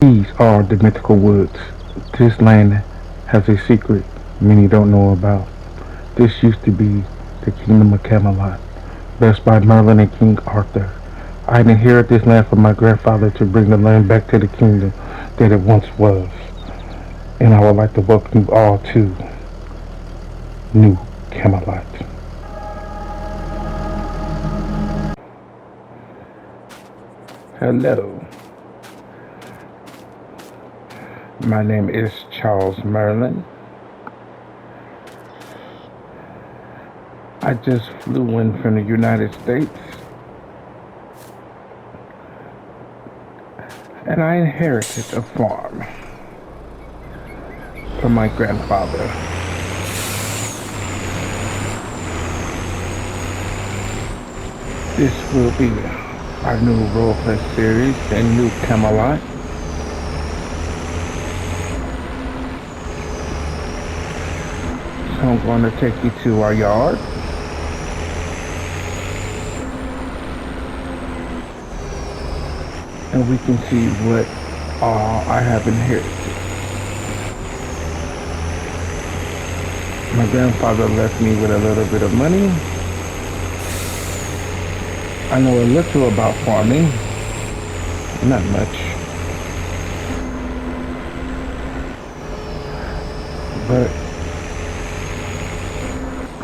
These are the mythical woods. This land has a secret many don't know about. This used to be the kingdom of Camelot, blessed by Merlin and King Arthur. I inherited this land from my grandfather to bring the land back to the kingdom that it once was. And I would like to welcome you all to New Camelot. Hello, my name is Charles Merlin. I just flew in from the United States and I inherited a farm from my grandfather. This will be our new roleplay series in New Camelot. So I'm going to take you to our yard. And we can see what I have inherited. My grandfather left me with a little bit of money. I know a little about farming, not much. But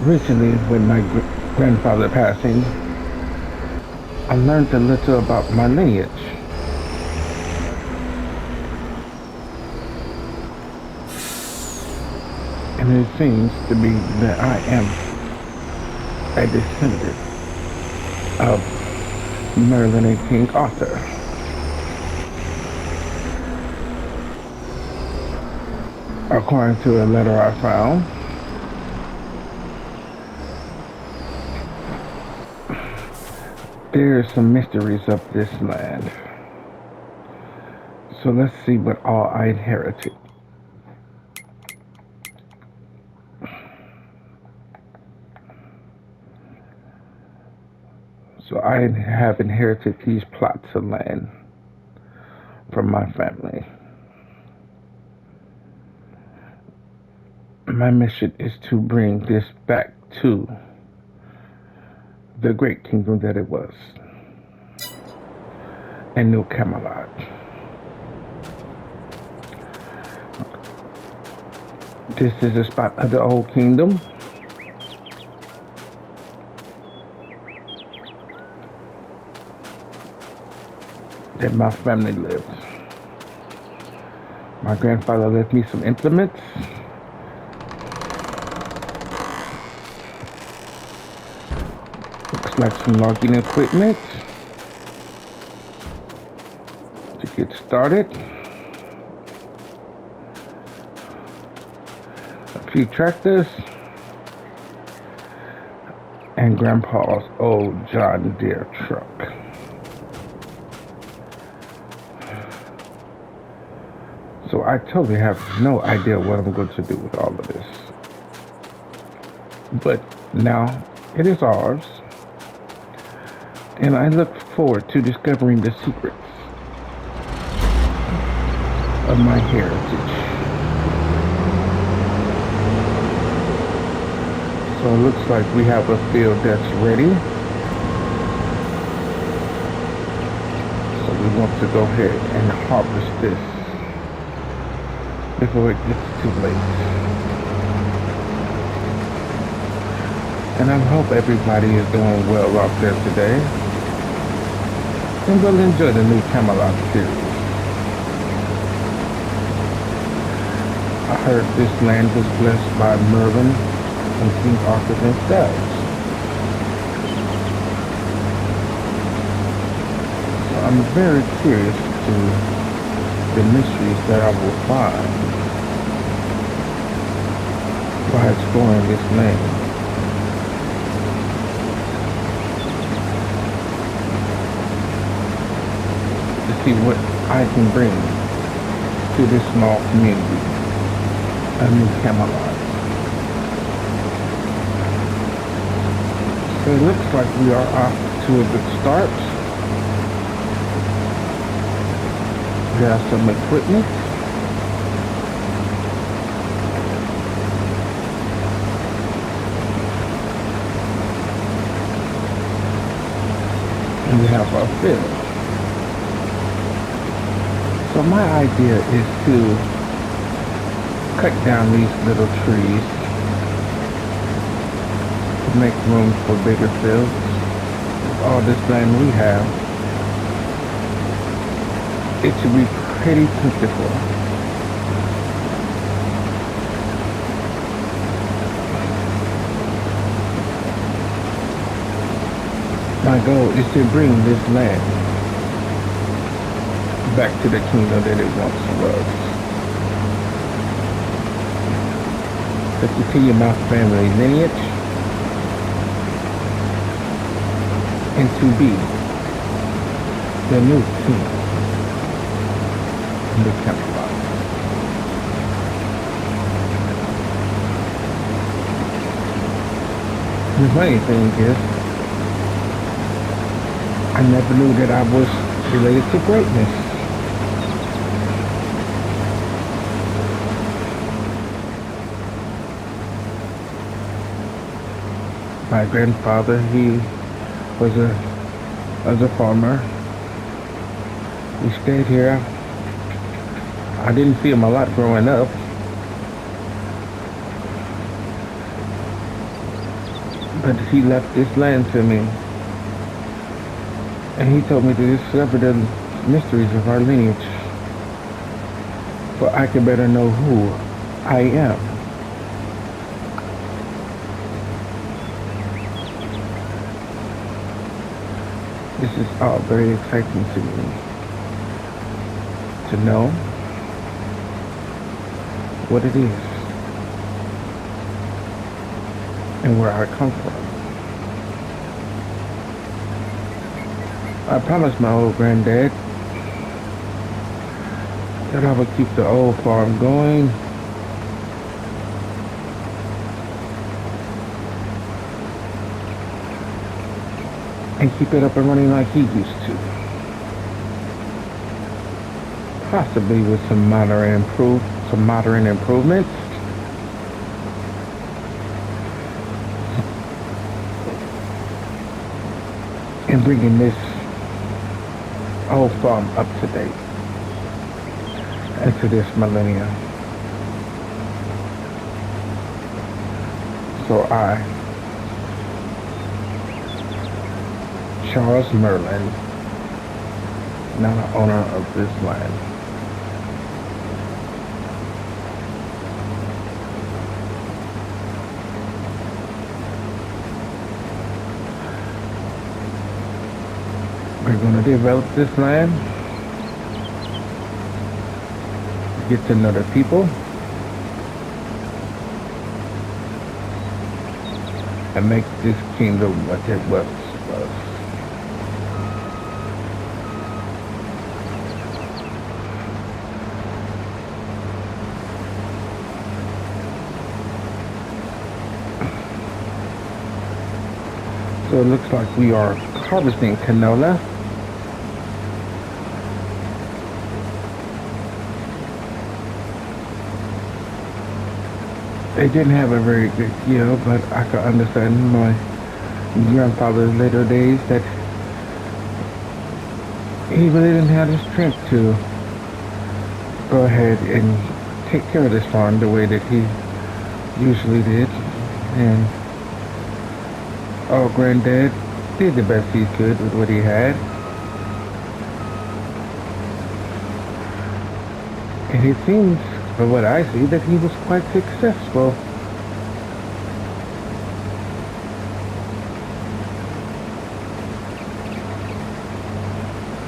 recently, with my grandfather passing, I learned a little about my lineage. And it seems to be that I am a descendant of Merlin and King Arthur. According to a letter I found, there are some mysteries of this land. So let's see what all I inherited. So I have inherited these plots of land from my family. My mission is to bring this back to the great kingdom that it was, in New Camelot. This is a spot of the old kingdom. That my family lived. My grandfather left me some implements. Looks like some logging equipment to get started. A few tractors and Grandpa's old John Deere truck. So I totally have no idea what I'm going to do with all of this. But now it is ours. And I look forward to discovering the secrets of my heritage. So it looks like we have a field that's ready. So we want to go ahead and harvest this before it gets too late. And I hope everybody is doing well out there today and will enjoy the New Camelot series. I heard this land was blessed by Merlin and King Arthur themselves. So I'm very curious to the mysteries that I will find by exploring this land. To see what I can bring to this small community of New Camelot. So it looks like we are off to a good start. We have some equipment. And we have our field. So my idea is to cut down these little trees to make room for bigger fields. With all this land we have, it should be pretty plentiful. My goal is to bring this land back to the kingdom that it once was. To continue my family lineage and to be the new king in the Camelot. The funny thing is, I never knew that I was related to greatness. My grandfather, he was a farmer. He stayed here. I didn't see him a lot growing up. But he left this land to me. And he told me to discover the mysteries of our lineage, so I could better know who I am. This is all very exciting to me, to know what it is and where I come from. I promised my old granddad that I would keep the old farm going. And keep it up and running like he used to. Possibly with some moderate improvements. And bringing this old farm up to date into this millennium. So I, Charles Merlin, now the owner of this land, we're going to develop this land, get to know the people, and make this kingdom what it was. So it looks like we are harvesting canola. They didn't have a very good yield, but I could understand my grandfather's later days that he really didn't have the strength to go ahead and take care of this farm the way that he usually did. And granddad did the best he could with what he had. And it seems, from what I see, that he was quite successful.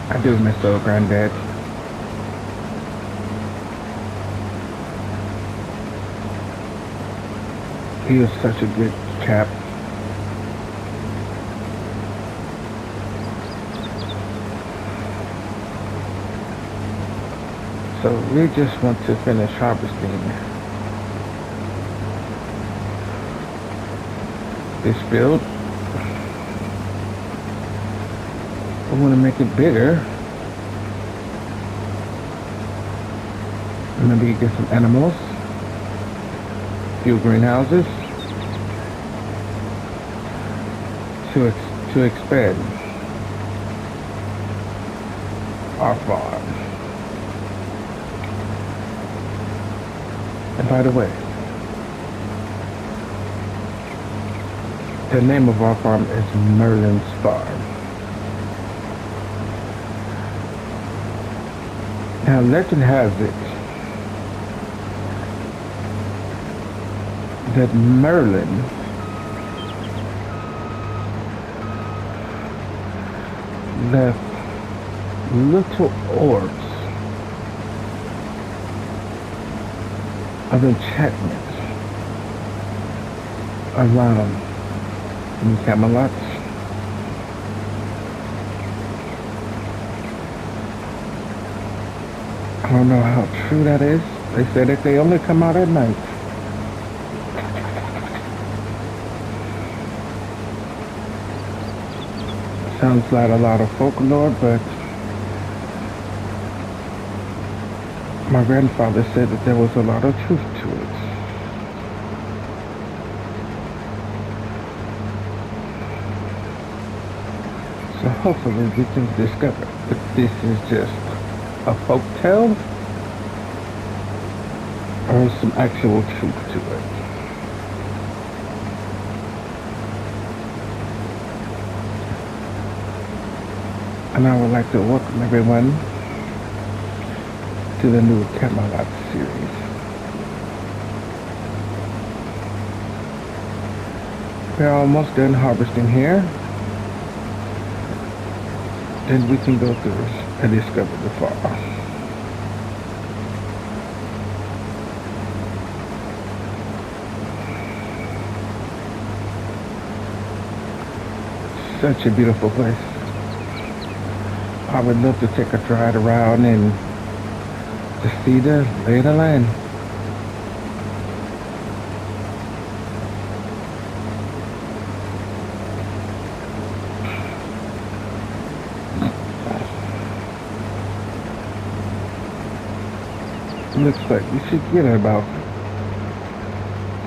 I do miss old granddad. He was such a good chap. So we just want to finish harvesting this field. I want to make it bigger Maybe get some animals, few greenhouses to expand our farm. And by the way, the name of our farm is Merlin's Farm. Now legend has it that Merlin left little orbs of enchantment around in Camelot. I don't know how true that is. They say that they only come out at night. Sounds like a lot of folklore, but my grandfather said that there was a lot of truth to it. So hopefully we can discover if this is just a folk tale or some actual truth to it. And I would like to welcome everyone to the new Camelot series. We're almost done harvesting here. Then we can go through and discover the farm. Such a beautiful place. I would love to take a ride around and to see the lay of the land. Looks like we should get about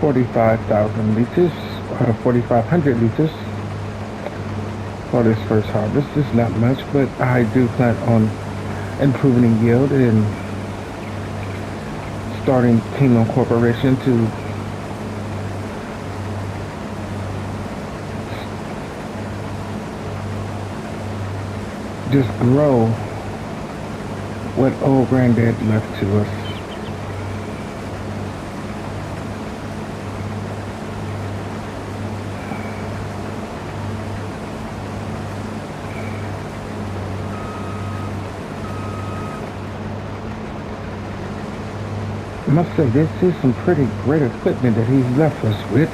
45,000 liters, 4,500 liters for this first harvest. It's not much, but I do plan on improving the yield and starting Kingdom Corporation to just grow what old granddad left to us. I must say, this is some pretty great equipment that he's left us with.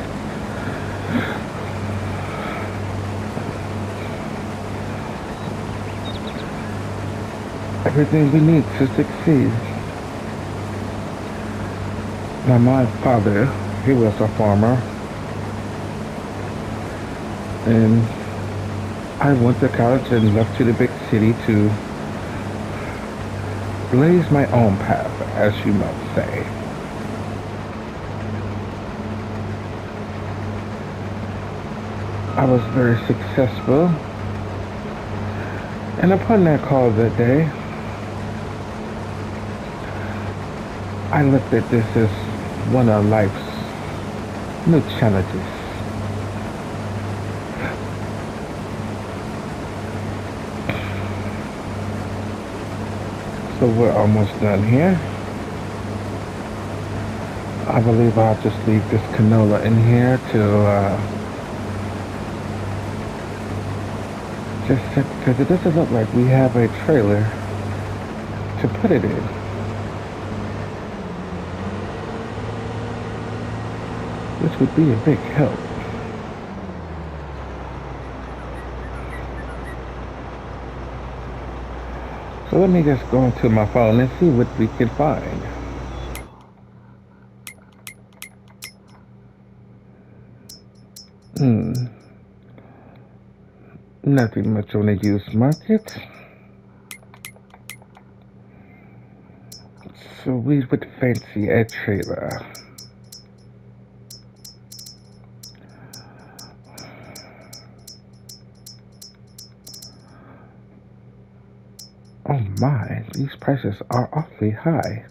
Everything we need to succeed. Now, my father, he was a farmer, and I went to college and left to the big city to blaze my own path, as you might say. I was very successful, and upon that call that day, I looked at this as one of life's new challenges. So we're almost done here. I believe I'll just leave this canola in here to just sit, because it doesn't look like we have a trailer to put it in. Which would be a big help. So let me just go into my phone and see what we can find. Nothing much on the used market. So we would fancy a trailer. Oh my, these prices are awfully high.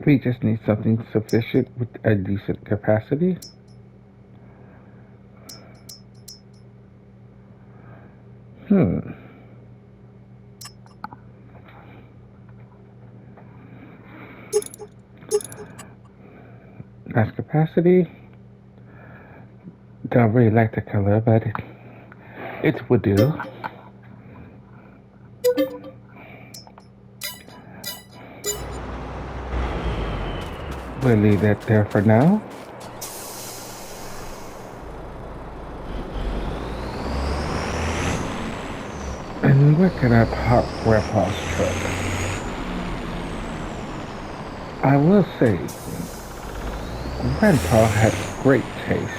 We just need something sufficient with a decent capacity. Nice capacity. Don't really like the color, but it would do. We'll leave that there for now. And where can I park Grandpa's truck? I will say, Grandpa had great taste.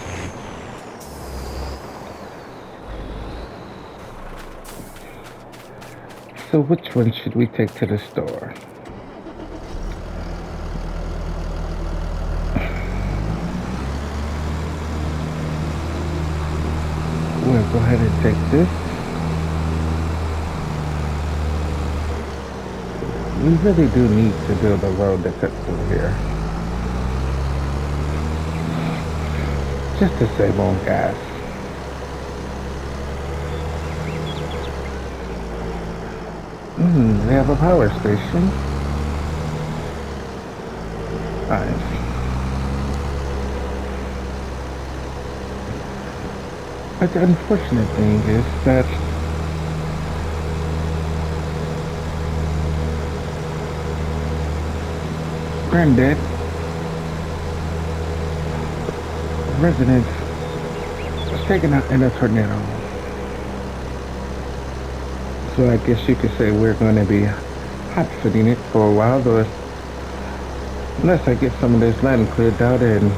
So which one should we take to the store? We'll go ahead and take this. We really do need to build a road that cuts through here. Just to save on gas. They have a power station. Nice. But the unfortunate thing is that Granddad resident was taken out in a tornado. So I guess you could say we're going to be hot footing it for a while, though, unless I get some of this land cleared out and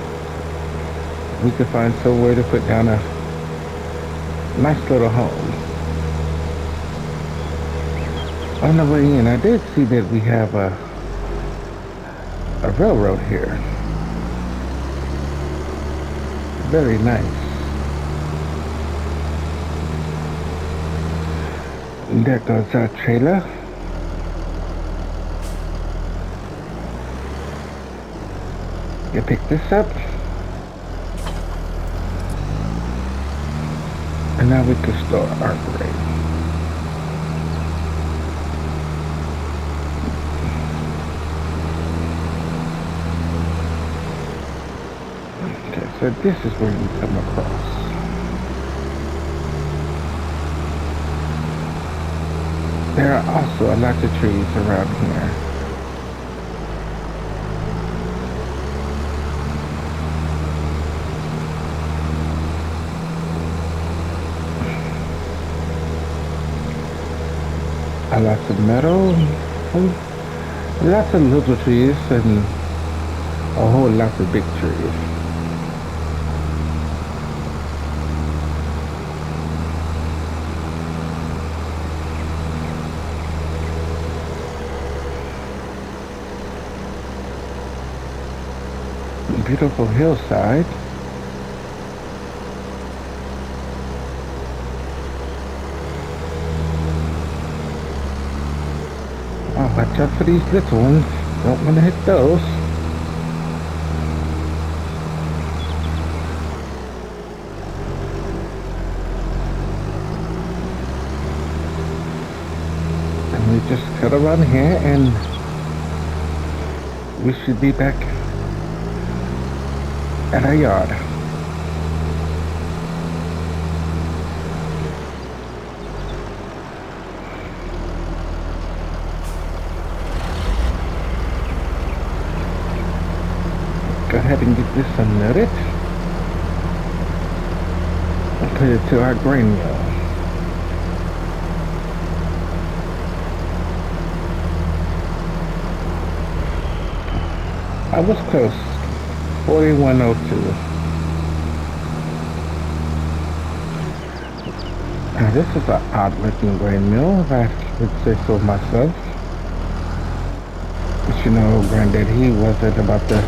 we could find somewhere to put down a nice little home. On the way in, I did see that we have a railroad here. Very nice. And there goes our trailer. You pick this up. And now we can store our grain. So this is where you come across. There are also a lot of trees around here. Lots of meadow, lots of little trees, and a whole lot of big trees. Beautiful hillside. Oh, watch out for these little ones. Don't want to hit those. And we just cut around here and we should be back at our yard. Go ahead and get this unloaded and put it to our grain mill. I was close. 4102. Now this is an odd looking grain mill, if I would say so myself. But you know, Granddad, he wasn't about the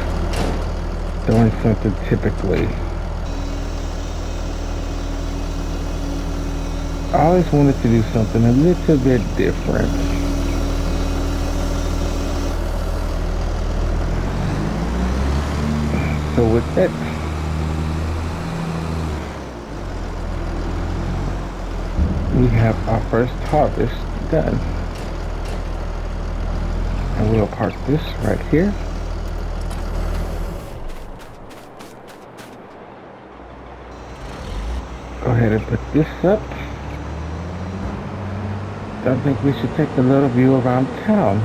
doing something typically. I always wanted to do something a little bit different. So with that, we have our first harvest done. And we'll park this right here. Go ahead and put this up. I think we should take a little view around town.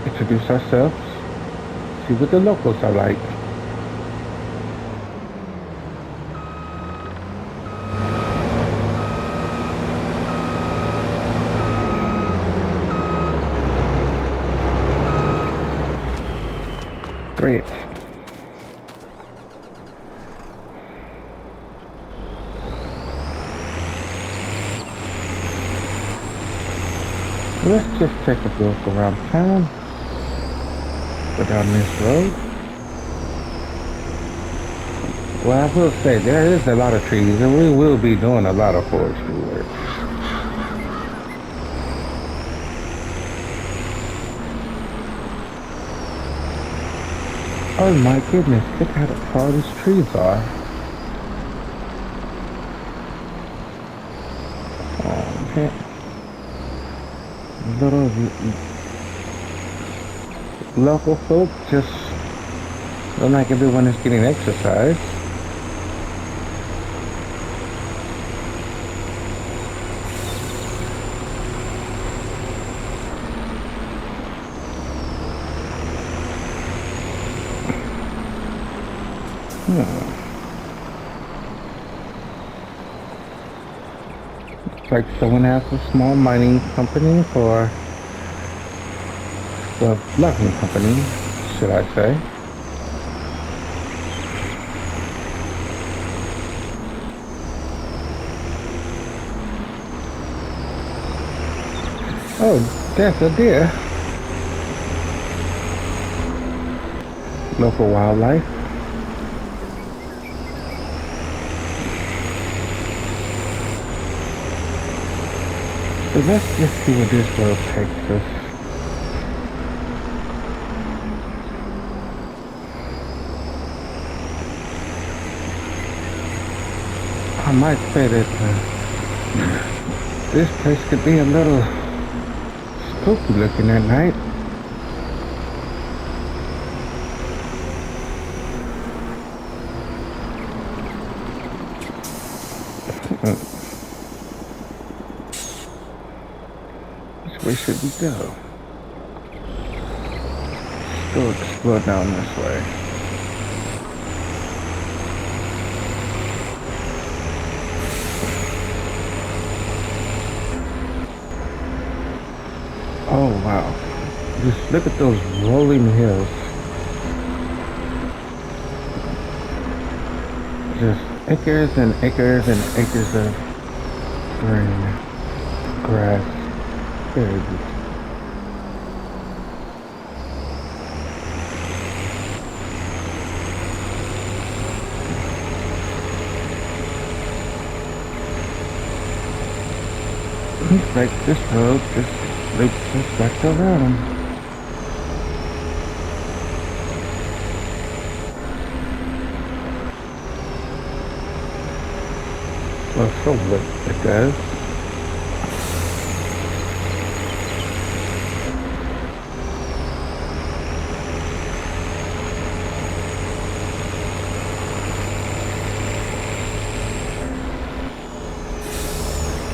Introduce ourselves. See what the locals are like. Great. Let's just take a look around town. Go down this road. Well, I will say there is a lot of trees, and we will be doing a lot of forestry work. Oh my goodness, look how tall these trees are. Oh man. Little local folk just look like everyone is getting exercise. Looks like someone has a small mining company or well, logging company, should I say. Oh, that's a deer. Local wildlife. So let's just see where this road takes us. I might say that this place could be a little spooky looking at night. Which way should we go? Still explore down this way. Oh wow, just look at those rolling hills. Just acres and acres and acres of green grass. Very good. Looks like this road just loops us back around. Well, so what it does.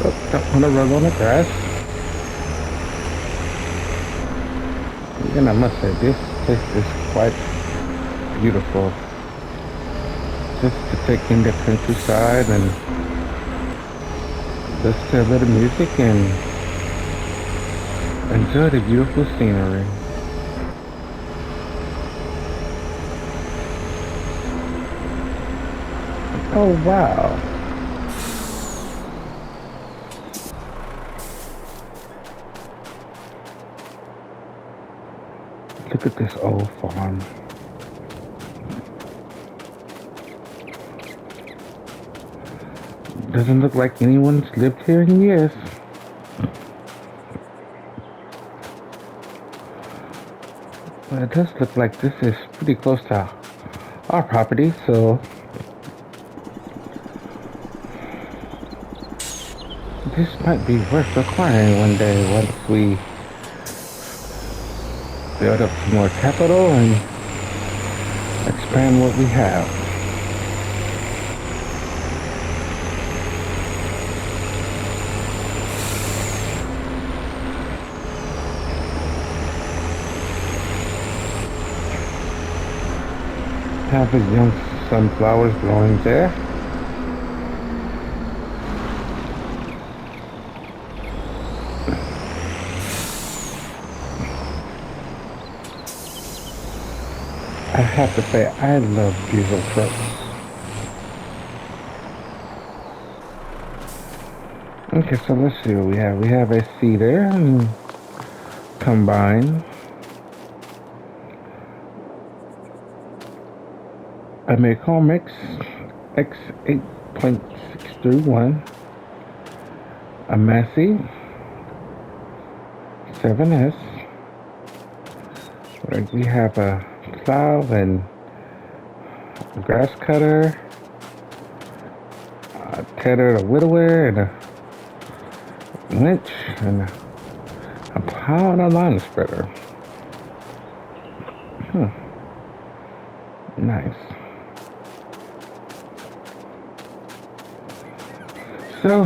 Oh, don't want to run on the grass. And I must say, this place is quite beautiful. Just to take in the countryside and listen to a little music and enjoy the beautiful scenery. Oh wow. Look at this old farm. Doesn't look like anyone's lived here in years. But it does look like this is pretty close to our property, so this might be worth acquiring one day once we build up some more capital and expand what we have. Have the young sunflowers growing there. I have to say, I love diesel trucks. Okay, so let's see what we have. We have a cedar and combine. I make home mix X8.631. A Massey 7S. Right, we have a plow and a grass cutter, a tedder, a widower, and a winch, and a plow and a lawn spreader. Nice. So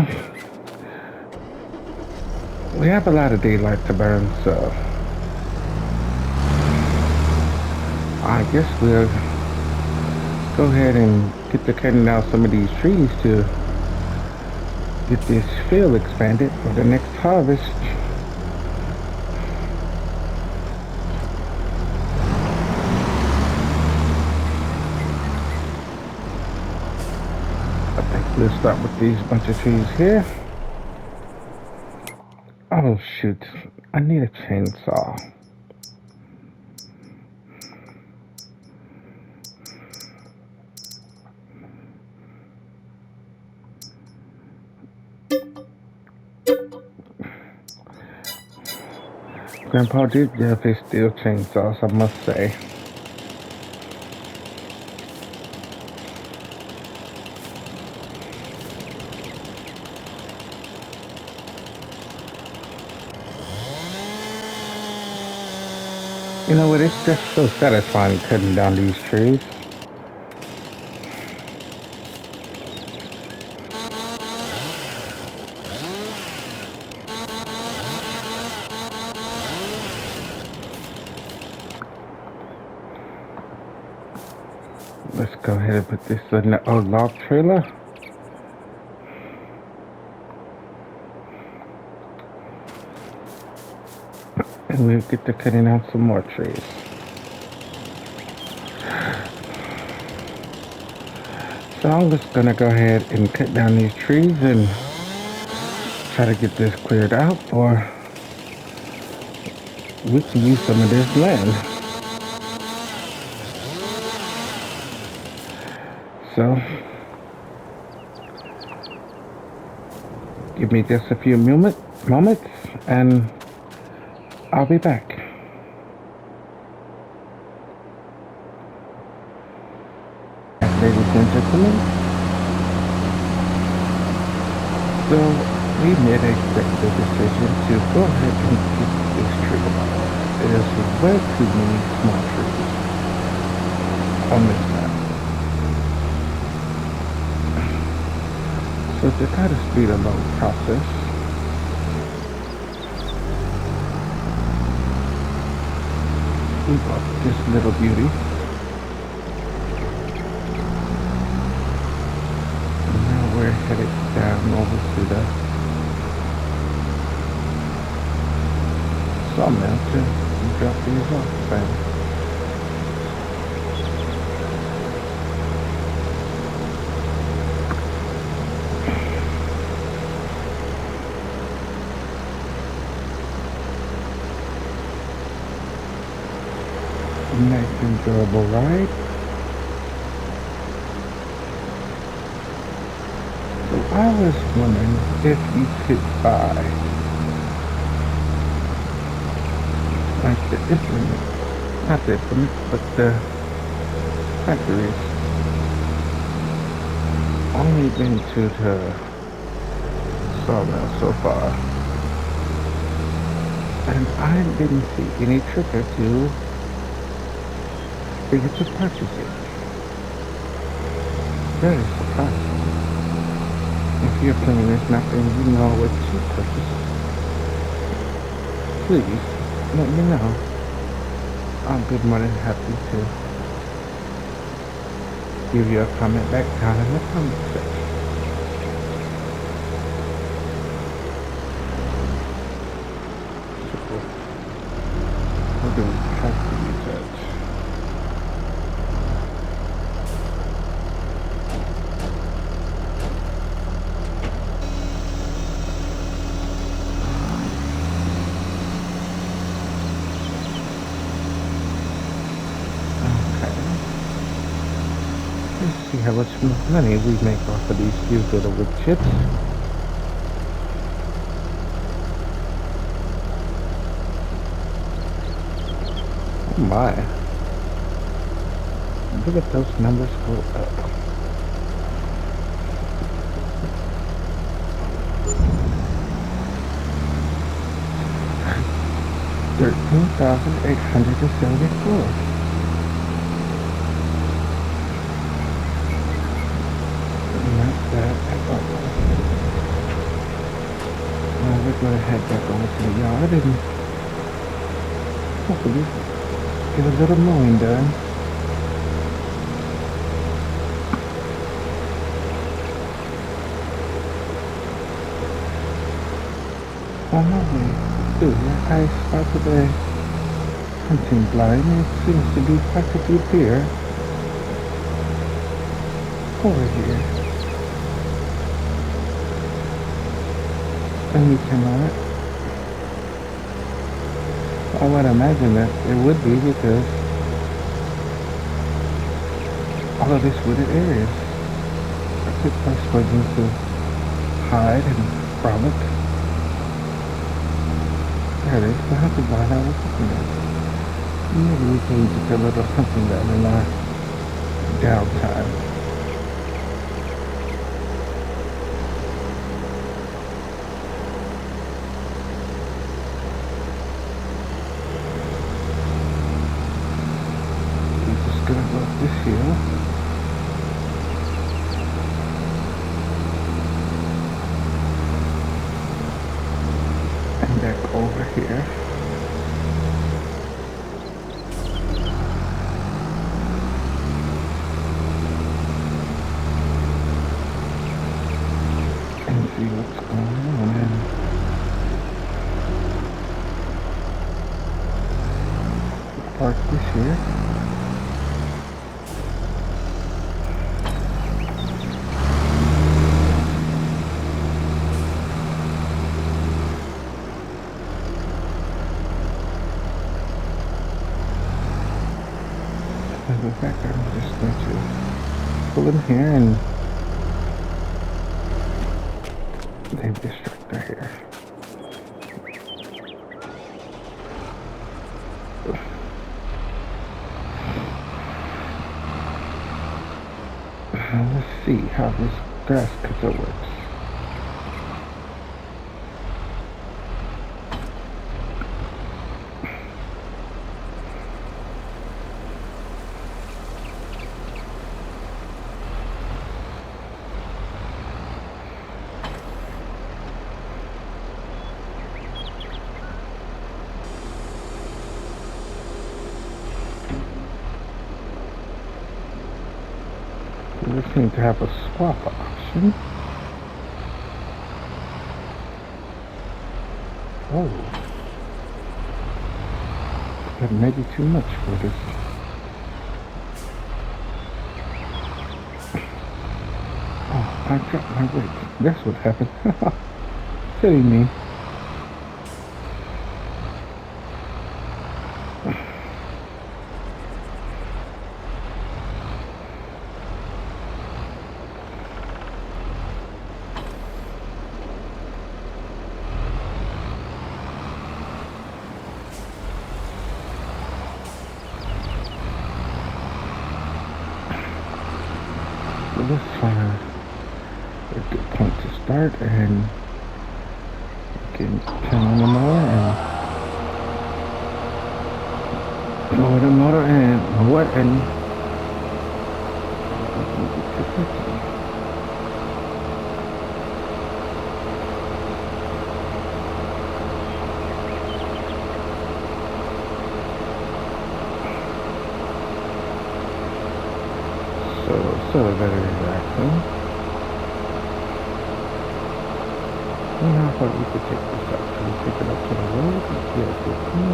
we have a lot of daylight to burn, so I guess we'll go ahead and get to cutting down some of these trees to get this field expanded for the next harvest. I think we'll start with these bunch of trees here. Oh shoot, I need a chainsaw. Grandpa did have his steel chainsaws, I must say. You know what, it's just so satisfying cutting down these trees. Let's go ahead and put this in the old log trailer. And we'll get to cutting out some more trees. So I'm just gonna go ahead and cut down these trees and try to get this cleared out, or we can use some of this land. So give me just a few moments and I'll be back. Ladies and gentlemen, so we made a executive decision to go ahead and keep this tree. There's way too many small trees on this map. So to try to speed along the process, we bought this little beauty. And now we're headed down over to the sawmill to drop these off. enjoyable ride. So I was wondering if you could buy like the implement, not the implement, but the factories. Only been to the sawmill so far, and I didn't see any trigger to be able to purchase it. Very surprising. If your plan is nothing you know what to purchase, please let me know. I'll be more than happy to give you a comment back down in the comment section. So, we're going to try to use that. Let's see how much money we make off of these few little wood chips. Oh my. Look at those numbers go up. $13,874. Not bad at all. Now we're going to head back over to the yard and hopefully get a little mowing done. On my way through, I spotted a hunting blind. It seems to be quite a few deer over here. And we cannot. I would imagine that it would be because all of this wooded areas are a good place for them to hide and frolic. There it is, the hunting blind I was looking at. Maybe we can get a little hunting done in our downtime. Gonna go up this hill and back over here. And see what's going on and park this here. In fact, I'm just going to pull in here and leave this tractor here. Let's see how this grass cutter works. We seem to have a swap option. Oh, that may be too much for this. Oh, I dropped my weight. That's what happened. Silly me. So let's find a good point to start and can turn on the mower and lower the motor and lower and so very relaxing. And I thought we could take this up. Can we take it up to the road? Yes, we can.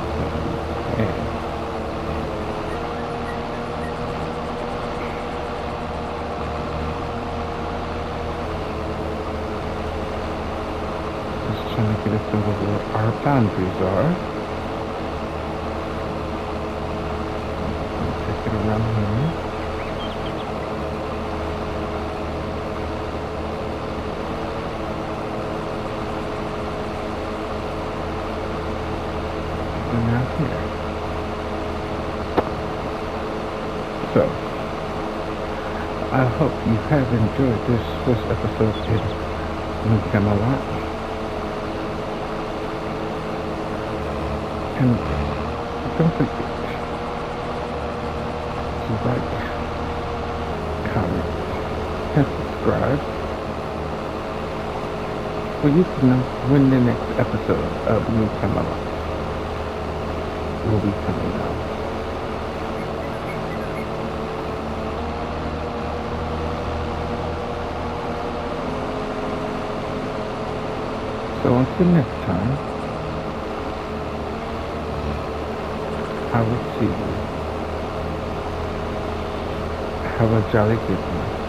Just trying to get a sense of what our boundaries are. Take it around here. Here. So, I hope you have enjoyed this first episode in New Camelot. And don't forget to like, comment, and subscribe for you to know when the next episode of New Camelot will be coming out. So until next time, I will see you. Have a jolly good one.